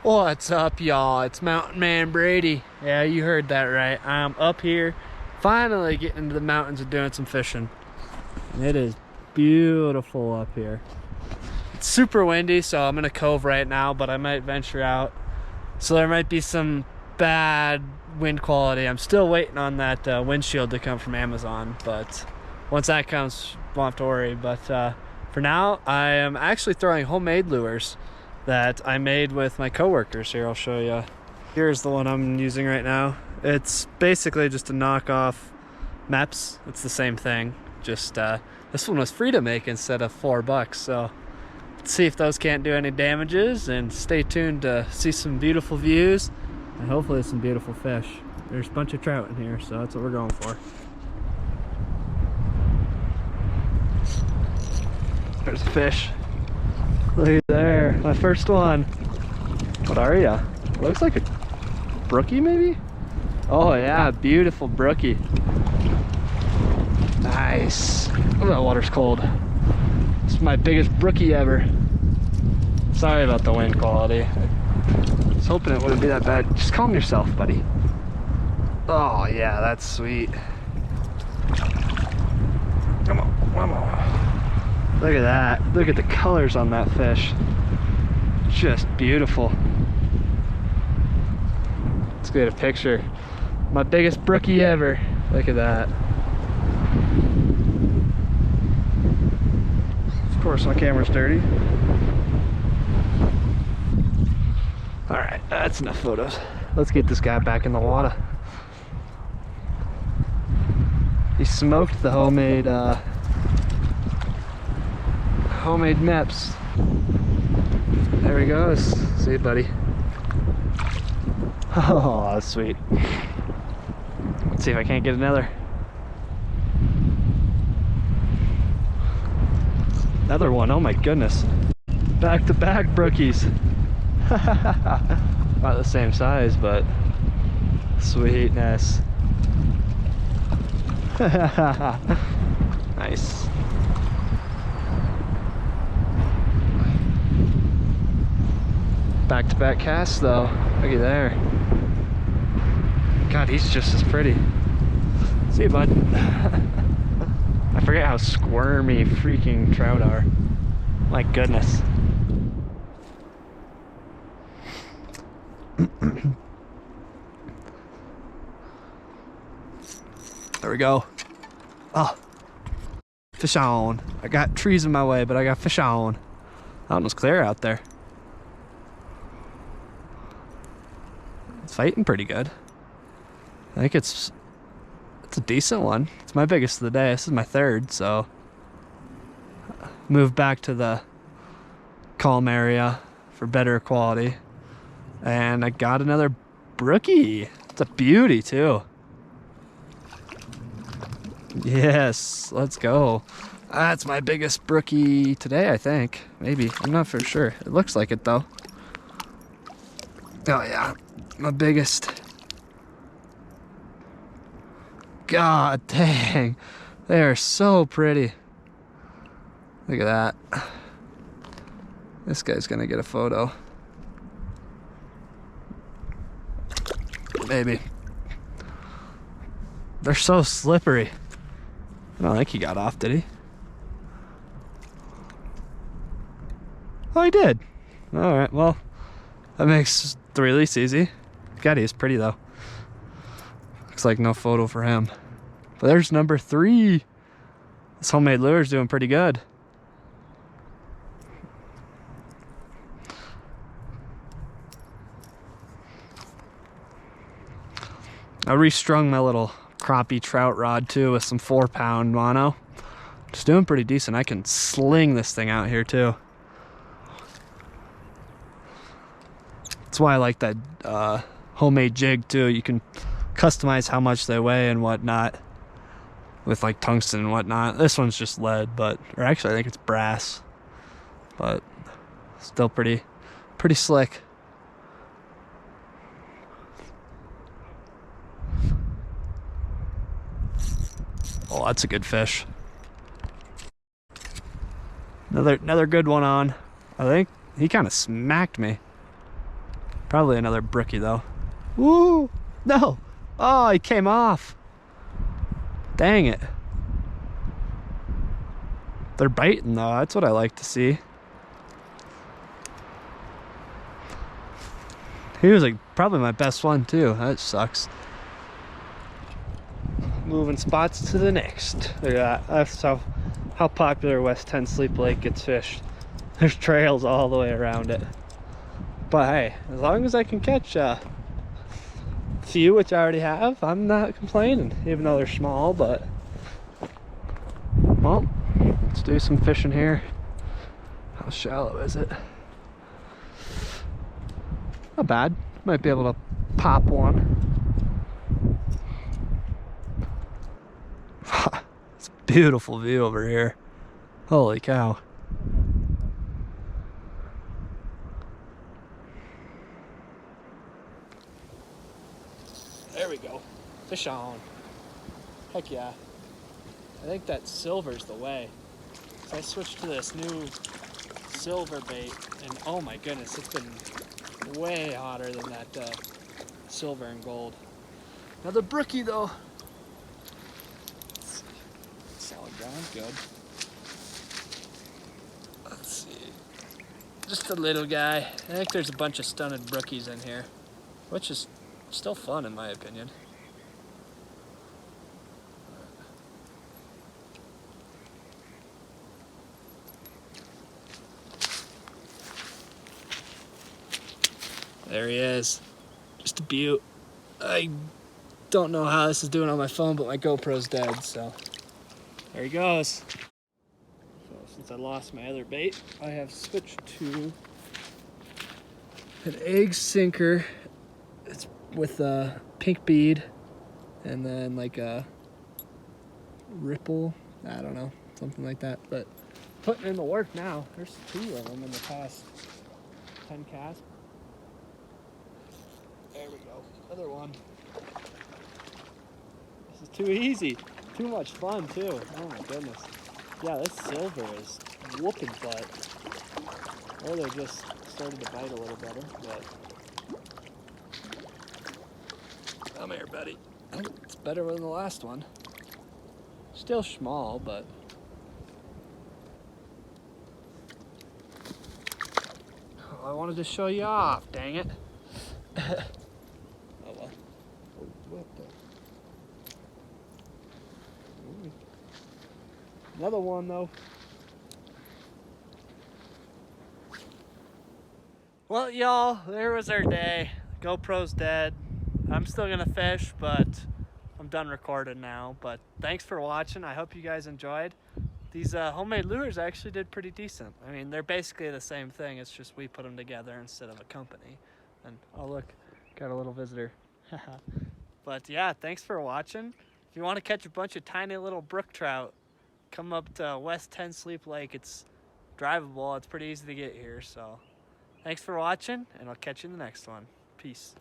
What's up, y'all? It's Mountain Man Brady. Yeah, you heard that right. I'm up here, finally getting into the mountains and doing some fishing. And it is beautiful up here. It's super windy, so I'm in a cove right now, but I might venture out. So there might be some bad wind quality. I'm still waiting on that windshield to come from Amazon, but once that comes, won't have to worry. But for now, I am actually throwing homemade lures that I made with my coworkers. Here, I'll show you. Here's the one I'm using right now. It's basically just a knockoff Meps. It's the same thing, just this one was free to make instead of $4, so let's see if those can't do any damages, and stay tuned to see some beautiful views and hopefully some beautiful fish. There's a bunch of trout in here, so that's what we're going for. There's a fish. Look there, my first one. What are ya? Looks like a brookie, maybe? Oh yeah, beautiful brookie. Nice. Oh, that water's cold. This is my biggest brookie ever. Sorry about the wind quality. I was hoping it wouldn't be that bad. Just calm yourself, buddy. Oh yeah, that's sweet. Come on, come on. Look at that. Look at the colors on that fish. Just beautiful. Let's get a picture. My biggest brookie ever. Look at that. Of course, my camera's dirty. Alright, that's enough photos. Let's get this guy back in the water. He smoked the homemade Meps. There he goes. See you, buddy. Oh, that's sweet. Let's see if I can't get another. Another one. Oh my goodness. Back to back brookies. Not the same size, but sweetness. Nice. Back-to-back casts though. Looky there. God, he's just as pretty. See you, bud. I forget how squirmy freaking trout are. My goodness. There we go. Oh, fish on. I got trees in my way, but I got fish on. That one was clear out there. It's fighting pretty good. I think it's a decent one. It's my biggest of the day. This is my third, so moved back to the calm area for better quality. And I got another brookie. It's a beauty too. Yes, let's go. That's my biggest brookie today, I think. Maybe, I'm not for sure. It looks like it though. Oh yeah, my biggest. God dang, they are so pretty. Look at that. This guy's gonna get a photo. Maybe. They're so slippery. I don't think he got off, did he? Oh, he did. Alright, well, that makes the release easy. God, he is pretty though. Looks like no photo for him. But there's number 3. This homemade lure is doing pretty good. I restrung my little crappie trout rod too with some 4-pound mono. It's doing pretty decent. I can sling this thing out here too. That's why I like that homemade jig too. You can customize how much they weigh and whatnot with like tungsten and whatnot. This one's just lead, but, or actually I think it's brass, but still pretty slick. Oh, that's a good fish. Another good one on. I think he kind of smacked me. Probably another brookie though. Woo! No! Oh, he came off. Dang it. They're biting though, that's what I like to see. He was like probably my best one too. That sucks. Moving spots to the next. Look at that. That's how popular West 10 Sleep Lake gets fished. There's trails all the way around it. But hey, as long as I can catch a few, which I already have, I'm not complaining, even though they're small. But well, let's do some fishing here. How shallow is it? Not bad. Might be able to pop one. It's a beautiful view over here. Holy cow. There we go. Fish on. Heck yeah. I think that silver's the way. So I switched to this new silver bait, and oh my goodness, it's been way hotter than that silver and gold. Another brookie though. Solid ground, good. Let's see. Just a little guy. I think there's a bunch of stunted brookies in here, which is still fun in my opinion. There he is. Just a beaut. I don't know how this is doing on my phone, but my GoPro's dead, so there he goes. So since I lost my other bait, I have switched to an egg sinker. It's with a pink bead and then like a ripple, I don't know, something like that. But putting in the work now. There's 2 of them in the past 10 casts. There we go, another one. This is too easy, too much fun too. Oh my goodness. Yeah, this silver is whooping butt. Or they're just starting to bite a little better, but come here, buddy. It's better than the last one. Still small, but oh, I wanted to show you off, dang it. Oh well. What the? Ooh. Another one though. Well, y'all, there was our day. GoPro's dead. I'm still gonna fish, but I'm done recording now. But thanks for watching. I hope you guys enjoyed. These homemade lures actually did pretty decent. I mean, they're basically the same thing. It's just we put them together instead of a company. And oh look, got a little visitor. But yeah, thanks for watching. If you want to catch a bunch of tiny little brook trout, come up to West 10 Sleep Lake. It's drivable. It's pretty easy to get here. So thanks for watching, and I'll catch you in the next one. Peace.